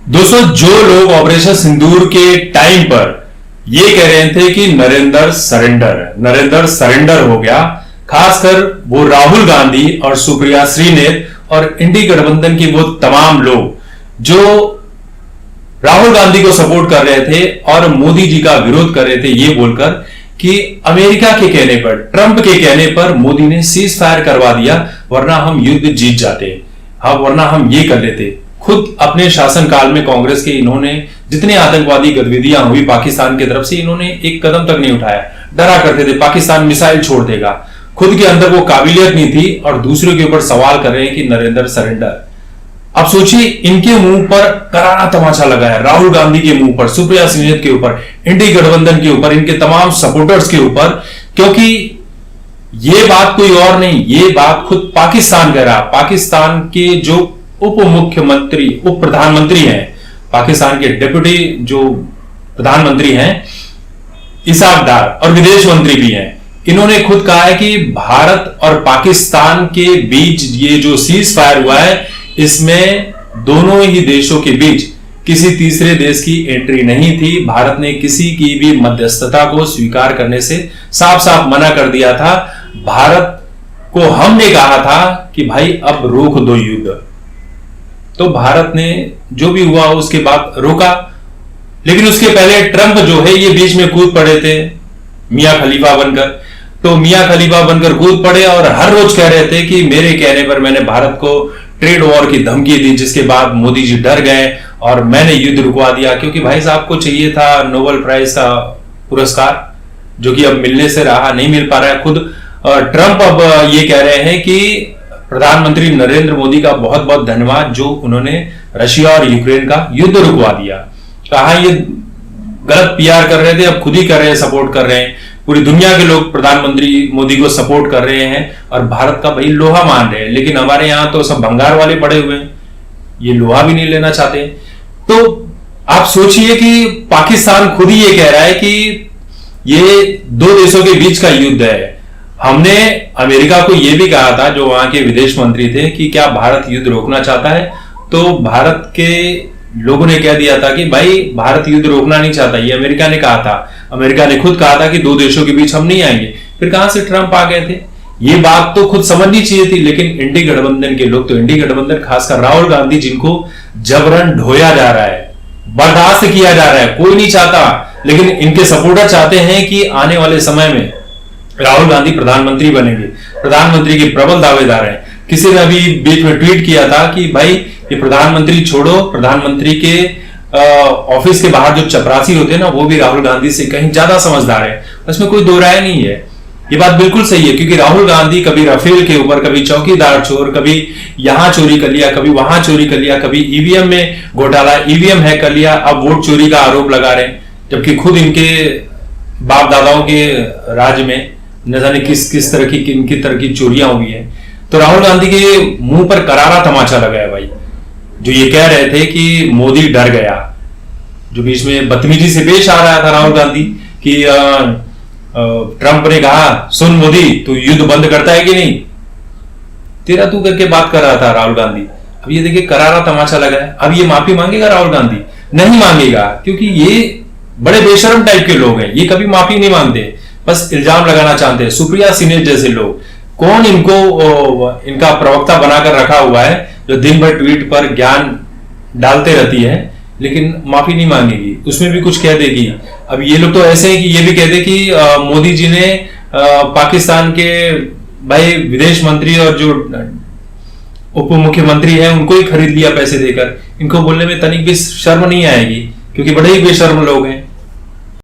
दोस्तों, जो लोग ऑपरेशन सिंदूर के टाइम पर ये कह रहे थे कि नरेंद्र सरेंडर हो गया, खासकर वो राहुल गांधी और सुप्रिया श्रीनेत और इंडी गठबंधन के वो तमाम लोग जो राहुल गांधी को सपोर्ट कर रहे थे और मोदी जी का विरोध कर रहे थे, ये बोलकर कि अमेरिका के कहने पर, ट्रंप के कहने पर मोदी ने सीज फायर करवा दिया, वरना हम युद्ध जीत जाते, हाँ वरना हम ये कर लेते। खुद अपने शासनकाल में कांग्रेस के इन्होंने जितने आतंकवादी गतिविधियां हुई पाकिस्तान की तरफ से, इन्होंने एक कदम तक नहीं उठाया। डरा करते थे पाकिस्तान मिसाइल छोड़ देगा, खुद के अंदर वो काबिलियत नहीं थी और दूसरों के ऊपर सवाल कर रहे हैं कि नरेंद्र सरेंडर। अब सोचिए, इनके मुंह पर करारा तमाचा लगा है, राहुल गांधी के मुंह पर, सुप्रिया श्रीनेत के ऊपर, इंडी गठबंधन के ऊपर, इनके तमाम सपोर्टर्स के ऊपर, क्योंकि ये बात कोई और नहीं, ये बात खुद पाकिस्तान कह रहा। पाकिस्तान के जो उप मुख्यमंत्री, उप प्रधानमंत्री हैं, पाकिस्तान के डिप्टी जो प्रधानमंत्री हैं इसाक डार, और विदेश मंत्री भी हैं, इन्होंने खुद कहा है कि भारत और पाकिस्तान के बीच ये जो सीज फायर हुआ है, इसमें दोनों ही देशों के बीच किसी तीसरे देश की एंट्री नहीं थी। भारत ने किसी की भी मध्यस्थता को स्वीकार करने से साफ साफ मना कर दिया था। भारत को हमने कहा था कि भाई अब रोक दो युद्ध, तो भारत ने जो भी हुआ उसके बाद रोका। लेकिन उसके पहले ट्रंप जो है ये बीच में कूद पड़े थे मियां खलीफा बनकर, तो मियां खलीफा बनकर कूद पड़े और हर रोज कह रहे थे कि मेरे कहने पर मैंने भारत को ट्रेड वॉर की धमकी दी, जिसके बाद मोदी जी डर गए और मैंने युद्ध रुकवा दिया, क्योंकि भाई साहब को चाहिए था नोबेल प्राइज का पुरस्कार, जो कि अब मिलने से रहा नहीं मिल पा रहा है। खुद ट्रंप अब ये कह रहे हैं कि प्रधानमंत्री नरेंद्र मोदी का बहुत बहुत धन्यवाद जो उन्होंने रशिया और यूक्रेन का युद्ध रुकवा दिया। कहा ये गलत पीआर कर रहे थे, अब खुद ही कर रहे हैं, सपोर्ट कर रहे हैं। पूरी दुनिया के लोग प्रधानमंत्री मोदी को सपोर्ट कर रहे हैं और भारत का भाई लोहा मान रहे हैं। लेकिन हमारे यहां तो सब भंगार वाले पड़े हुए हैं, ये लोहा भी नहीं लेना चाहते। तो आप सोचिए कि पाकिस्तान खुद ही ये कह रहा है कि ये दो देशों के बीच का युद्ध है। हमने अमेरिका को यह भी कहा था, जो वहां के विदेश मंत्री थे, कि क्या भारत युद्ध रोकना चाहता है, तो भारत के लोगों ने कह दिया था कि भाई भारत युद्ध रोकना नहीं चाहता, ये अमेरिका ने कहा था। अमेरिका ने खुद कहा था कि दो देशों के बीच हम नहीं आएंगे। फिर कहां से ट्रंप आ गए थे? ये बात तो खुद समझनी चाहिए थी। लेकिन इंडी गठबंधन के लोग, तो इंडी गठबंधन खासकर राहुल गांधी, जिनको जबरन ढोया जा रहा है, बर्दाश्त किया जा रहा है, कोई नहीं चाहता, लेकिन इनके सपोर्टर चाहते हैं कि आने वाले समय में राहुल गांधी प्रधानमंत्री बनेंगे। प्रधानमंत्री के प्रबल दावेदार हैं। किसी ने अभी बीच में ट्वीट किया था कि भाई ये प्रधानमंत्री छोड़ो, प्रधानमंत्री के ऑफिस के बाहर जो चपरासी होते हैं ना, वो भी राहुल गांधी से कहीं ज्यादा समझदार है। इसमें कोई दो राय नहीं है, ये बात बिल्कुल सही है। क्योंकि राहुल गांधी कभी राफेल के ऊपर, कभी चौकीदार चोर, कभी यहां चोरी कर लिया, कभी वहां चोरी कर लिया, कभी ईवीएम में घोटाला, ईवीएम हैक कर लिया, अब वोट चोरी का आरोप लगा रहे हैं, जबकि खुद इनके बाप दादाओं के राज में न जाने किस तरह की इनकी तरह की चोरियां हुई है। तो राहुल गांधी के मुंह पर करारा तमाचा लगा है भाई, जो ये कह रहे थे कि मोदी डर गया, जो बीच में बदतमीजी से पेश आ रहा था राहुल गांधी कि ट्रंप ने कहा सुन मोदी, तू युद्ध बंद करता है कि नहीं, तेरा तू करके बात कर रहा था राहुल गांधी। अब ये देखिए करारा तमाचा लगा है। अब ये माफी मांगेगा राहुल गांधी? नहीं मांगेगा, क्योंकि ये बड़े बेशर्म टाइप के लोग हैं, ये कभी माफी नहीं मांगते, बस इल्जाम लगाना चाहते हैं। सुप्रिया श्रीनेत जैसे लोग, कौन इनको इनका प्रवक्ता बनाकर रखा हुआ है, जो दिन भर ट्वीट पर ज्ञान डालते रहती है, लेकिन माफी नहीं मांगेगी, उसमें भी कुछ कह देगी। अब ये लोग तो ऐसे हैं कि ये भी कहते कि मोदी जी ने पाकिस्तान के भाई विदेश मंत्री और जो उप मुख्यमंत्री है उनको ही खरीद लिया पैसे देकर। इनको बोलने में तनिक भी शर्म नहीं आएगी, क्योंकि बड़े ही बेशर्म लोग हैं।